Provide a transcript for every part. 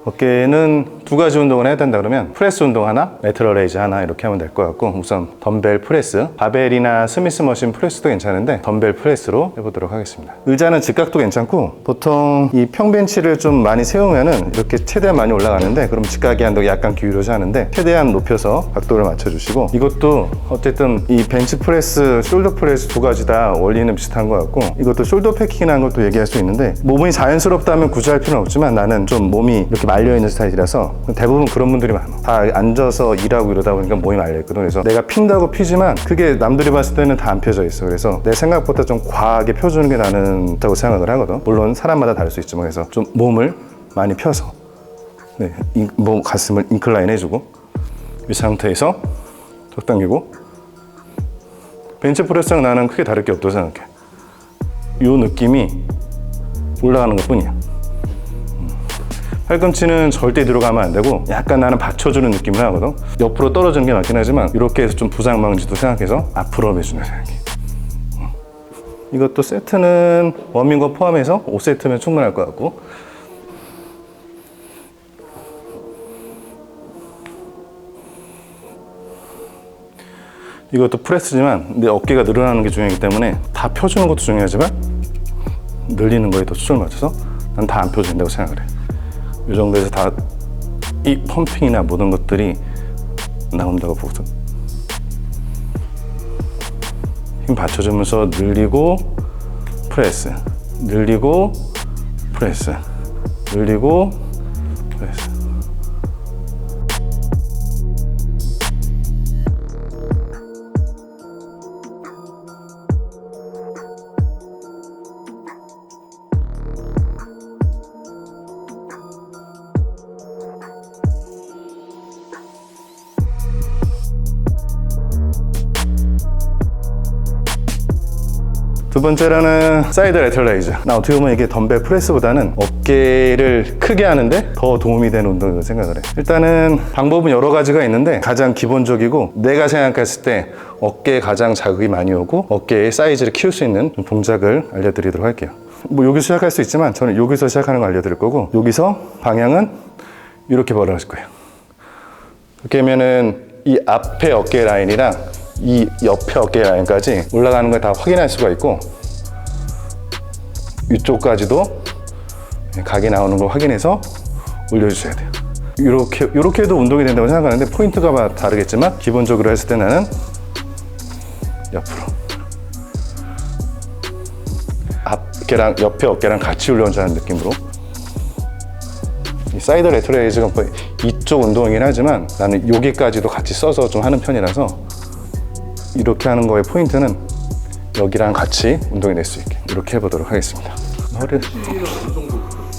어깨는 두 가지 운동을 해야 된다 그러면 프레스 운동 하나, 레터럴 레이즈 하나 이렇게 하면 될 것 같고, 우선 덤벨 프레스, 바벨이나 스미스 머신 프레스도 괜찮은데 덤벨 프레스로 해보도록 하겠습니다. 의자는 직각도 괜찮고, 보통 이 평벤치를 좀 많이 세우면은 이렇게 최대한 많이 올라가는데, 그럼 직각이 한도 약간 기울여서 하는데 최대한 높여서 각도를 맞춰주시고, 이것도 어쨌든 이 벤치 프레스, 숄더 프레스 두 가지 다 원리는 비슷한 것 같고, 이것도 숄더 패킹이라는 것도 얘기할 수 있는데, 몸이 자연스럽다면 굳이 할 필요는 없지만 나는 좀 몸이 이렇게 말려있는 스타일이라서 대부분 그런 분들이 많아. 다 앉아서 일하고 이러다 보니까 몸이 말려있거든. 그래서 내가 핀다고 피지만 그게 남들이 봤을 때는 다 안 펴져 있어. 그래서 내 생각보다 좀 과하게 펴주는 게 나는 좋다고 생각을 하거든. 물론 사람마다 다를 수 있지만, 그래서 좀 몸을 많이 펴서, 네, 몸 가슴을 인클라인 해주고, 이 상태에서 턱 당기고, 벤치 프레스랑 나는 크게 다를 게 없다고 생각해. 이 느낌이 올라가는 것 뿐이야. 팔꿈치는 절대 뒤로 가면 안 되고 약간 나는 받쳐주는 느낌을 하거든. 옆으로 떨어지는 게 맞긴 하지만 이렇게 해서 좀 부상방지도 생각해서 앞으로 해주는 생각해. 이것도 세트는 워밍업 포함해서 5세트면 충분할 것 같고, 이것도 프레스지만 내 어깨가 늘어나는 게 중요하기 때문에 다 펴주는 것도 중요하지만 늘리는 거에 더 초점을 맞춰서 난 다 안 펴도 된다고 생각을 해. 이 정도에서 다 이 펌핑이나 모든 것들이 나온다고 보거든. 힘 받쳐주면서 늘리고 프레스, 늘리고 프레스, 늘리고 프레스. 두 번째로는 사이드 레터럴 레이즈. 나 어떻게 보면 이게 덤벨 프레스보다는 어깨를 크게 하는데 더 도움이 되는 운동이라고 생각을 해. 일단은 방법은 여러 가지가 있는데 가장 기본적이고 내가 생각했을 때 어깨에 가장 자극이 많이 오고 어깨의 사이즈를 키울 수 있는 동작을 알려드리도록 할게요. 뭐 여기서 시작할 수 있지만 저는 여기서 시작하는 거 알려드릴 거고, 여기서 방향은 이렇게 벌어질 거예요. 이렇게 하면은 이 앞에 어깨 라인이랑 이 옆에 어깨 라인까지 올라가는 걸 다 확인할 수가 있고, 이쪽까지도 각이 나오는 걸 확인해서 올려주셔야 돼요. 이렇게 해도 운동이 된다고 생각하는데 포인트가 다르겠지만 기본적으로 했을 때 나는 옆으로, 앞 어깨랑 옆에 어깨랑 같이 올려온다는 느낌으로. 이 사이드 레터럴 레이즈가 이쪽 운동이긴 하지만 나는 여기까지도 같이 써서 좀 하는 편이라서 이렇게 하는 거의 포인트는 여기랑 같이 운동이 될 수 있게 이렇게 해보도록 하겠습니다. 허리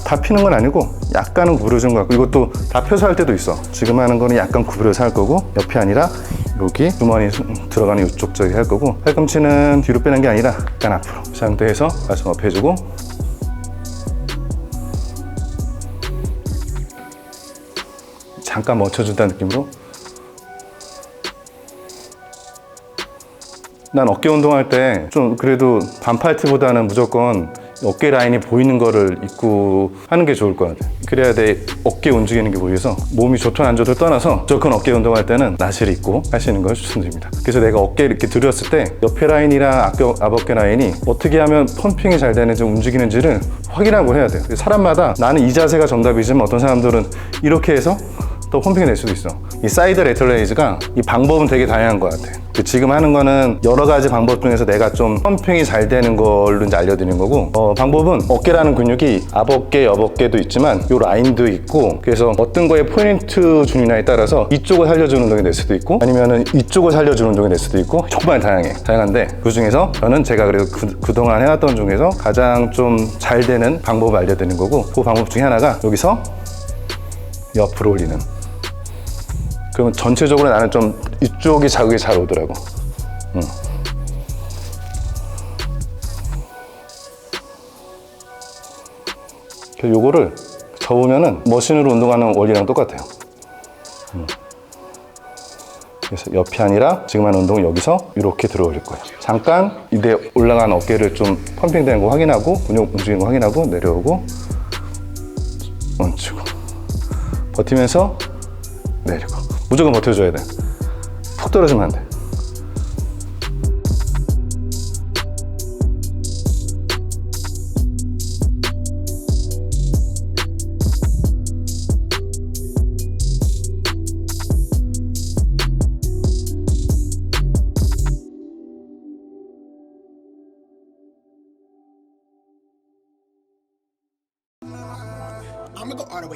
다 피는 건 아니고 약간은 구부려진 것 같고, 이것도 다 펴서 할 때도 있어. 지금 하는 거는 약간 구부려서 할 거고, 옆이 아니라 여기 주머니 들어가는 이쪽 쪽에 할 거고, 팔꿈치는 뒤로 빼는 게 아니라 약간 앞으로. 이 상태에서 가슴 업 해주고, 잠깐 멈춰준다는 느낌으로. 난 어깨 운동할 때 좀 그래도 반팔티보다는 무조건 어깨 라인이 보이는 거를 입고 하는 게 좋을 것 같아. 그래야 내 어깨 움직이는 게 보여서 몸이 좋든 안 좋든 떠나서 무조건 어깨 운동할 때는 나시를 입고 하시는 걸 추천드립니다. 그래서 내가 어깨 이렇게 들었을 때 옆에 라인이랑 앞어깨 라인이 어떻게 하면 펌핑이 잘 되는지 움직이는지를 확인하고 해야 돼요. 사람마다 나는 이 자세가 정답이지만 어떤 사람들은 이렇게 해서 또 펌핑이 될 수도 있어. 이 사이드 레터럴 레이즈가 이 방법은 되게 다양한 것 같아. 지금 하는 거는 여러 가지 방법 중에서 내가 좀 펌핑이 잘 되는 걸로 이제 알려드리는 거고, 방법은 어깨라는 근육이 앞어깨, 옆어깨도 있지만 요 라인도 있고, 그래서 어떤 거에 포인트 주느냐에 따라서 이쪽을 살려주는 운동이 될 수도 있고 아니면은 이쪽을 살려주는 운동이 될 수도 있고, 정말 다양한데 그 중에서 저는 제가 그래도 그동안 해왔던 중에서 가장 좀 잘 되는 방법을 알려드리는 거고, 그 방법 중에 하나가 여기서 옆으로 올리는. 그러면 전체적으로 나는 좀 이쪽이 자극이 잘 오더라고. 요거를 접으면은 머신으로 운동하는 원리랑 똑같아요. 그래서 옆이 아니라 지금 하는 운동은 여기서 이렇게 들어 올릴 거예요. 잠깐 내 올라간 어깨를 좀 펌핑되는 거 확인하고, 근육 움직이는 거 확인하고, 내려오고 멈추고 버티면서 내리고. 무조건 버텨줘야 돼. 푹 떨어지면 안 돼. I'ma go all the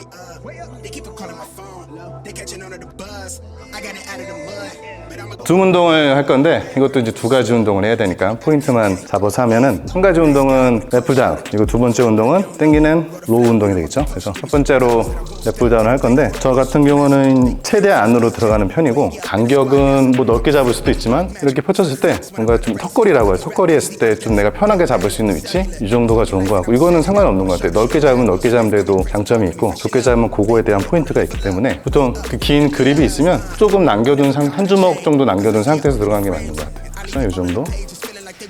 way up. They keep on calling my phone. They catching on to the buzz. I got it out of the mud. But I'ma go. 등 운동을 할 건데 이것도 이제 두 가지 운동을 해야 되니까 포인트만 잡아서 하면은 한 가지 운동은 랩풀다운, 그리고 두 번째 운동은 당기는 로우 운동이 되겠죠. 그래서 첫 번째로 랩풀다운을 할 건데 저 같은 경우는 최대한 안으로 들어가는 편이고 간격은 뭐 넓게 잡을 수도 있지만 이렇게 펼쳤을 때 뭔가 좀 턱걸이라고 해요. 턱걸이 했을 때 좀 내가 편하게 잡을 수 있는 위치 이 정도가 좋은 것 같고 이거는 상관없는 것 같아요. 넓게 잡으면 넓게 잡는 데도 장점이 있고 좁게 잡으면 그거에 대한 포인트가 있기 때문에 보통 그 긴 그립이 있으면 조금 남겨둔 한 주먹 정도 남겨둔 상태에서 들어가는 게 맞는 것 같아요. 그래서 이 정도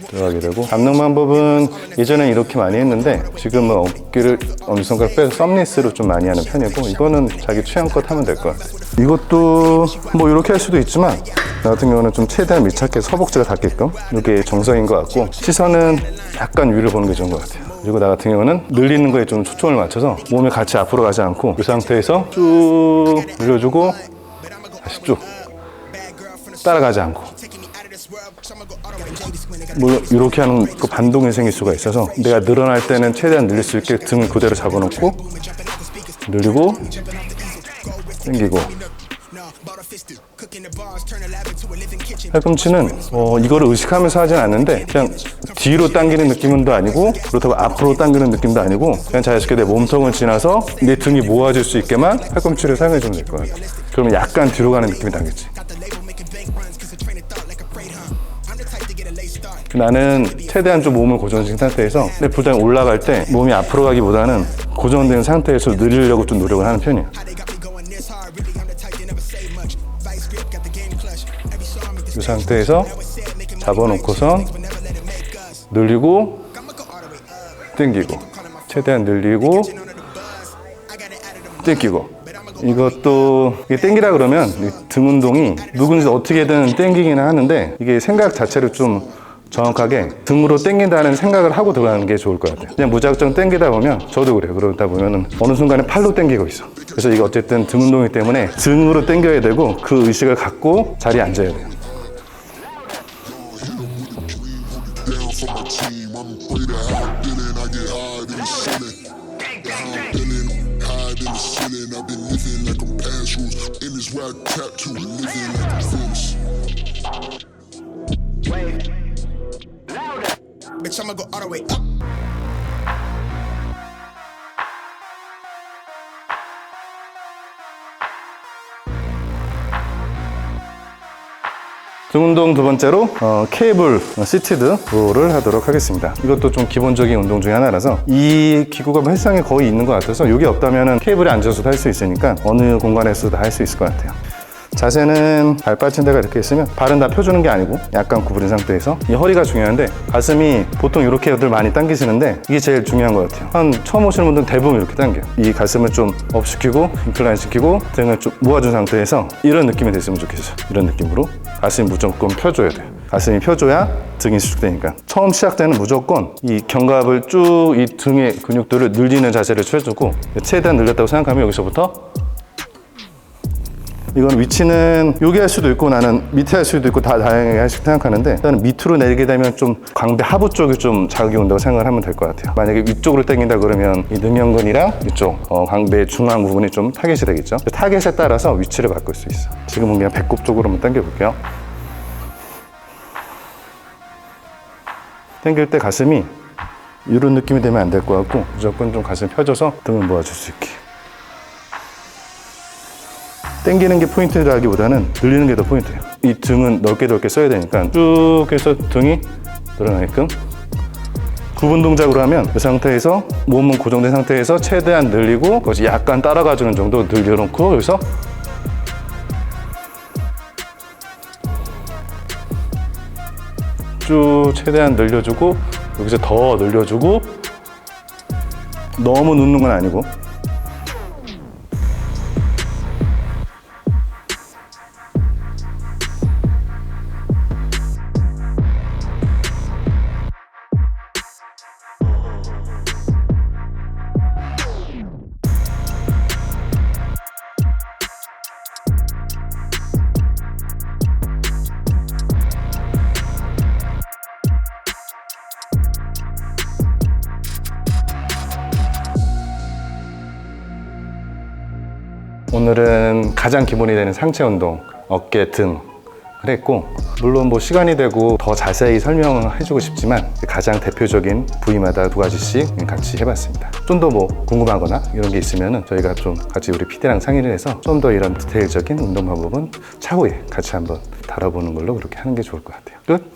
들어가게 되고 잡는 방법은 예전엔 이렇게 많이 했는데 지금은 어깨를 어느 손가락 빼서 썸리스로 좀 많이 하는 편이고 이거는 자기 취향껏 하면 될 것 같아요. 이것도 뭐 이렇게 할 수도 있지만 나 같은 경우는 좀 최대한 밀착해서 허벅지가 닿게끔 이게 정석인 것 같고 시선은 약간 위를 보는 게 좋은 것 같아요. 그리고 나 같은 경우는 늘리는 거에 좀 초점을 맞춰서 몸이 같이 앞으로 가지 않고 이 상태에서 쭉 늘려주고 다시 쭉 따라가지 않고 뭐 이렇게 하는 그 반동이 생길 수가 있어서 내가 늘어날 때는 최대한 늘릴 수 있게 등을 그대로 잡아놓고 늘리고 당기고. 팔꿈치는 이거를 의식하면서 하진 않는데 그냥 뒤로 당기는 느낌도 아니고 그렇다고 앞으로 당기는 느낌도 아니고 그냥 자연스럽게 내 몸통을 지나서 내 등이 모아질 수 있게만 팔꿈치를 사용해 주면 될 것 같아요. 그러면 약간 뒤로 가는 느낌이 나겠지. 나는 최대한 좀 몸을 고정시킨 상태에서 랩풀다운 올라갈 때 몸이 앞으로 가기보다는 고정된 상태에서 늘리려고 좀 노력을 하는 편이에요. 이 상태에서 잡아놓고선 늘리고 당기고 최대한 늘리고 당기고. 이것도 당기라 그러면 등 운동이 누구든지 어떻게든 당기기는 하는데 이게 생각 자체를 좀 정확하게 등으로 당긴다는 생각을 하고 들어가는 게 좋을 것 같아요. 그냥 무작정 당기다 보면 저도 그래요. 그러다 보면은 어느 순간에 팔로 당기고 있어. 그래서 이게 어쨌든 등 운동이기 때문에 등으로 당겨야 되고 그 의식을 갖고 자리에 앉아야 돼요. Bitch, I'ma go all the way up. 등 운동 두 번째로 케이블 시티드를 하도록 하겠습니다. 이것도 좀 기본적인 운동 중에 하나라서 이 기구가 헬스장에 거의 있는 것 같아서 이게 없다면 케이블에 앉아서도 할 수 있으니까 어느 공간에서도 할 수 있을 것 같아요. 자세는 발 받친 데가 이렇게 있으면 발은 다 펴주는 게 아니고 약간 구부린 상태에서 이 허리가 중요한데 가슴이 보통 이렇게들 많이 당기시는데 이게 제일 중요한 것 같아요. 한 처음 오시는 분들은 대부분 이렇게 당겨요. 이 가슴을 좀 업 시키고 인클라인 시키고 등을 좀 모아준 상태에서 이런 느낌이 됐으면 좋겠어요. 이런 느낌으로 가슴이 무조건 펴줘야 돼요. 가슴이 펴줘야 등이 수축되니까 처음 시작 때는 무조건 이 견갑을 쭉 이 등의 근육들을 늘리는 자세를 취해주고 최대한 늘렸다고 생각하면 여기서부터 이건 위치는 여기 할 수도 있고 나는 밑에 할 수도 있고 다 다양하게 할 수 생각하는데 일단은 밑으로 내리게 되면 좀 광배 하부 쪽이 좀 자극이 온다고 생각을 하면 될 것 같아요. 만약에 위쪽으로 당긴다 그러면 이 능형근이랑 이쪽 광배 중앙 부분이 좀 타겟이 되겠죠. 타겟에 따라서 위치를 바꿀 수 있어. 지금은 그냥 배꼽 쪽으로만 당겨 볼게요. 당길 때 가슴이 이런 느낌이 되면 안 될 것 같고 무조건 좀 가슴 펴줘서 등을 모아줄 수 있게. 당기는 게 포인트라기보다는 늘리는 게 더 포인트예요. 이 등은 넓게 써야 되니까 쭉 해서 등이 늘어나게끔 구분 동작으로 하면 그 상태에서 몸은 고정된 상태에서 최대한 늘리고 그것이 약간 따라가주는 정도 늘려놓고 여기서 쭉 최대한 늘려주고 여기서 더 늘려주고 너무 눕는 건 아니고 오늘은 가장 기본이 되는 상체 운동, 어깨, 등을 했고, 물론 뭐 시간이 되고 더 자세히 설명을 해주고 싶지만 가장 대표적인 부위마다 2가지씩 같이 해봤습니다. 좀 더 뭐 궁금하거나 이런 게 있으면은 저희가 좀 같이 우리 PD랑 상의를 해서 좀 더 이런 디테일적인 운동 방법은 차후에 같이 한번 다뤄보는 걸로 그렇게 하는 게 좋을 것 같아요. 끝?